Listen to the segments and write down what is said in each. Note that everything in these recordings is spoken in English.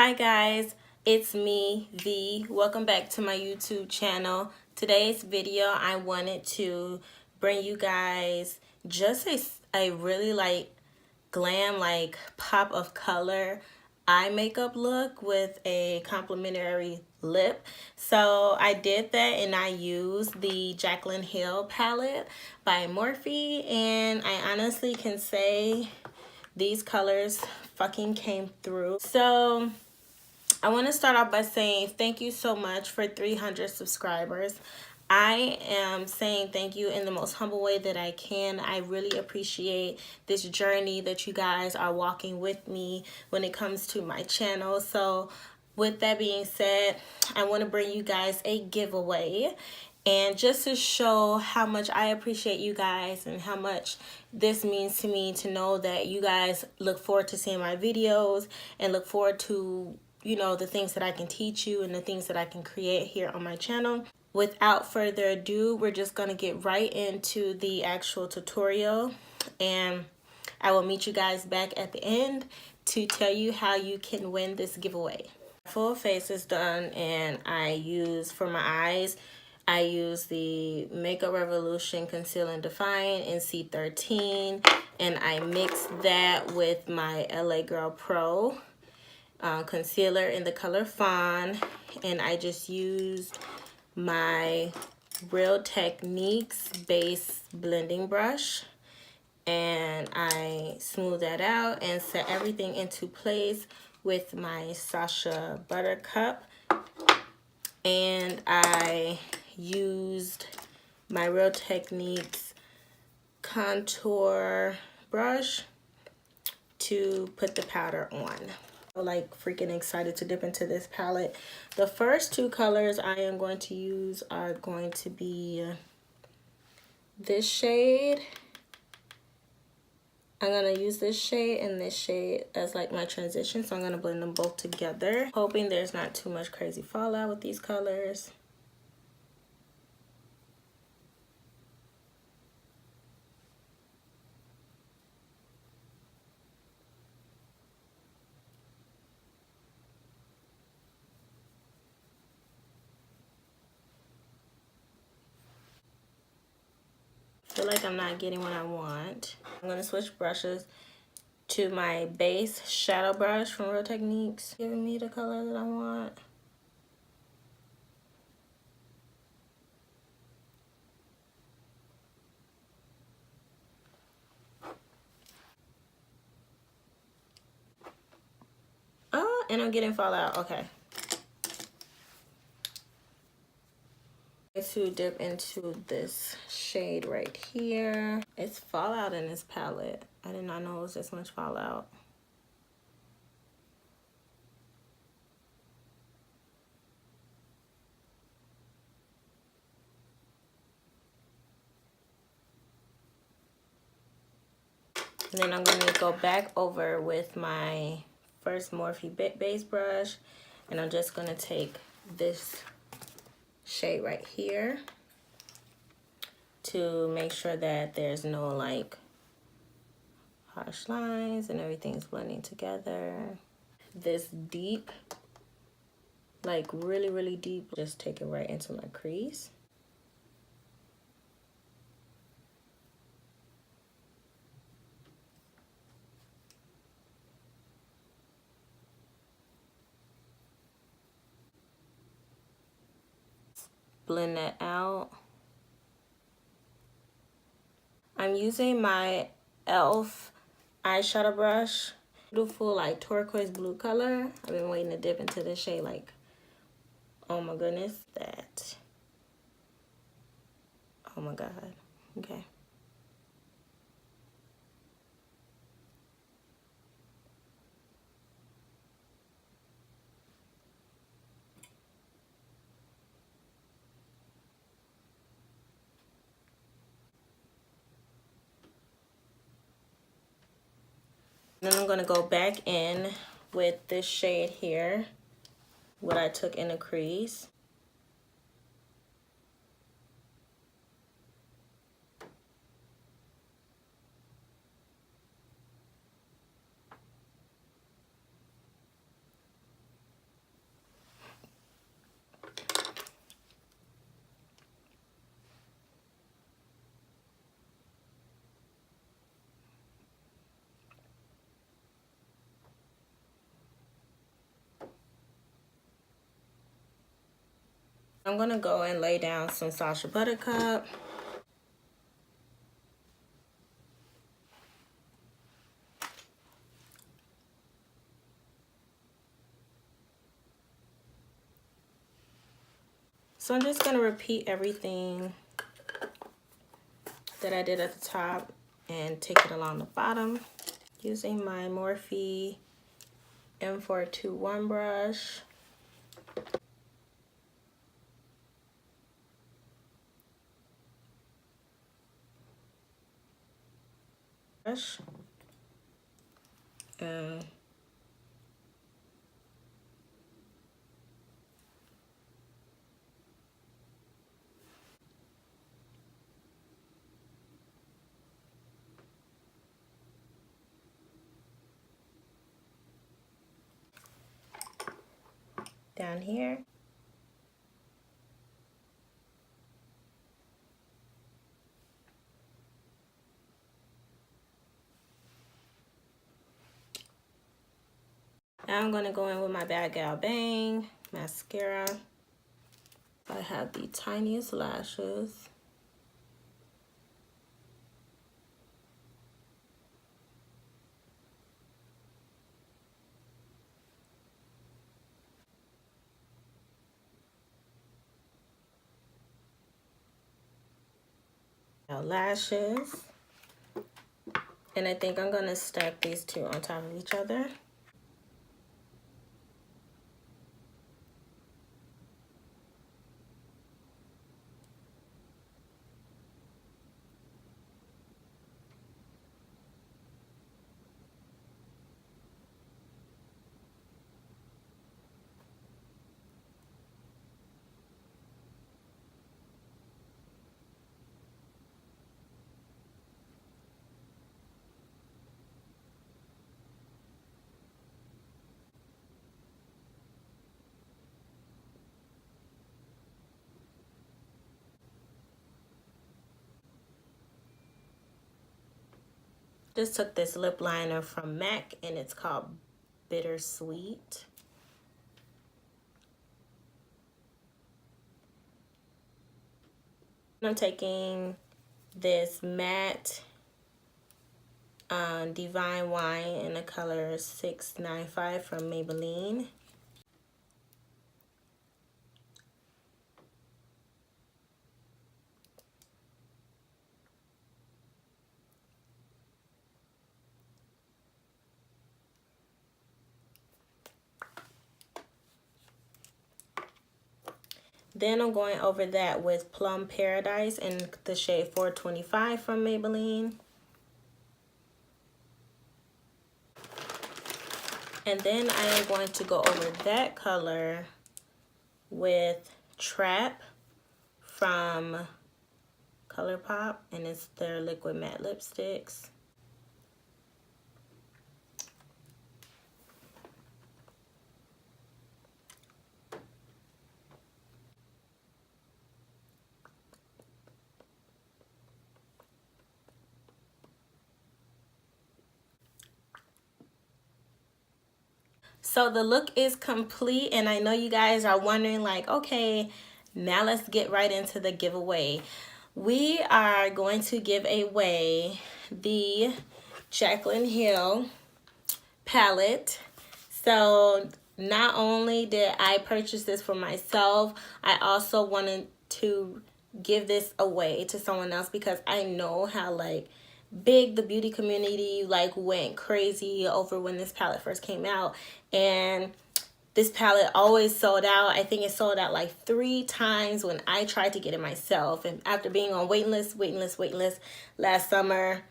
Hi guys, it's me, V. Welcome back to my YouTube channel. Today's video, I wanted to bring you guys just a really glam pop of color eye makeup look with a complimentary lip. So I did that and I used the Jaclyn Hill palette by Morphe, and I honestly can say these colors fucking came through. So I want to start off by saying thank you so much for 300 subscribers. I am saying thank you in the most humble way that I can. I really appreciate this journey that you guys are walking with me when it comes to my channel. So with that being said, I want to bring you guys a giveaway. And just to show how much I appreciate you guys and how much this means to me to know that you guys look forward to seeing my videos and look forward to, you know, the things that I can teach you and the things that I can create here on my channel. Without further ado, we're just going to get right into the actual tutorial, and I will meet you guys back at the end to tell you how you can win this giveaway. Full face is done, and for my eyes, I use the Makeup Revolution Conceal and Define in C13, and I mix that with my LA Girl Pro concealer in the color Fawn, and I just used my Real Techniques base blending brush, and I smooth that out and set everything into place with my Sasha Buttercup. And I used my Real Techniques contour brush to put the powder on. Like freaking excited to dip into this palette. The first two colors I am going to use are going to be this shade. I'm going to use this shade and this shade as like my transition, so I'm going to blend them both together, hoping there's not too much crazy fallout with these colors. I feel like I'm not getting what I want. I'm going to switch brushes to my base shadow brush from Real Techniques, giving me the color that I want. Oh, and I'm getting fallout. Okay. To dip into this shade right here. It's fallout in this palette. I did not know it was this much fallout. And then I'm going to go back over with my first Morphe base brush, and I'm just going to take this shade right here to make sure that there's no like harsh lines and everything's blending together. This deep, like really deep, just take it right into my crease. Blend that out. I'm using my e.l.f. eyeshadow brush. Beautiful like turquoise blue color. I've been waiting to dip into this shade like, oh my goodness, that. Oh my god. Okay. Then I'm going to go back in with this shade here, what I took in the crease. I'm gonna go and lay down some Sacha Buttercup. So I'm just gonna repeat everything that I did at the top and take it along the bottom using my Morphe M421 brush. And down here. Now I'm gonna go in with my Bad Gal Bang mascara. I have the tiniest lashes. Now lashes. And I think I'm gonna stack these two on top of each other. Just took this lip liner from MAC and it's called Bittersweet. I'm taking this matte Divine Wine in the color 695 from Maybelline. Then I'm going over that with Plum Paradise in the shade 425 from Maybelline. And then I am going to go over that color with Trap from ColourPop, and it's their liquid matte lipsticks. So the look is complete, and I know you guys are wondering like, okay, now let's get right into the giveaway. We are going to give away the Jaclyn Hill palette. So not only did I purchase this for myself, I also wanted to give this away to someone else because I know how like big the beauty community like went crazy over when this palette first came out, and this palette always sold out. I think it sold out like 3 times when I tried to get it myself, and after being on waiting list last summer,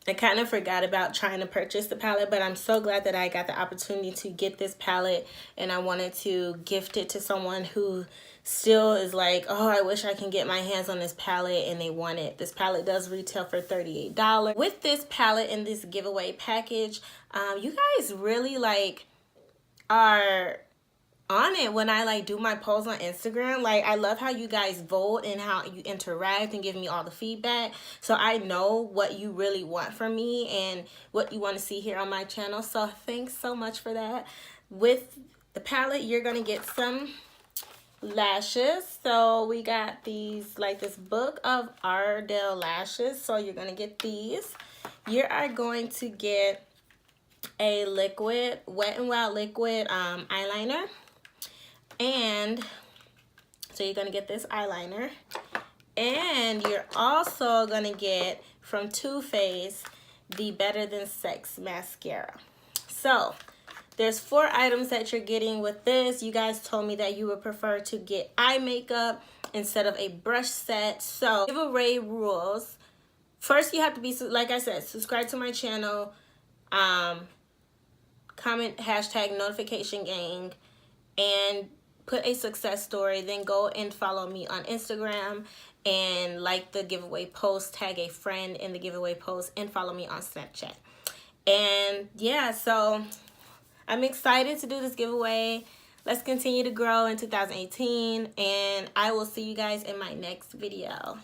I kind of forgot about trying to purchase the palette, but I'm so glad that I got the opportunity to get this palette, and I wanted to gift it to someone who still is like, oh, I wish I can get my hands on this palette, and they want it. This palette does retail for $38. With this palette in this giveaway package, you guys really like are on it when I like do my polls on Instagram. Like, I love how you guys vote and how you interact and give me all the feedback, so I know what you really want from me and what you want to see here on my channel. So thanks so much for that. With the palette, you're gonna get some lashes. So we got these, like this book of Ardell lashes. So you're gonna get these. You are going to get a liquid, Wet and Wild liquid eyeliner. And so you're gonna get this eyeliner. And you're also gonna get from Too Faced the Better Than Sex Mascara. So there's 4 items that you're getting with this. You guys told me that you would prefer to get eye makeup instead of a brush set. So giveaway rules. First, you have to be, like I said, subscribe to my channel, comment hashtag notification gang, and put a success story. Then go and follow me on Instagram and like the giveaway post, tag a friend in the giveaway post, and follow me on Snapchat. And yeah, so I'm excited to do this giveaway. Let's continue to grow in 2018, and I will see you guys in my next video.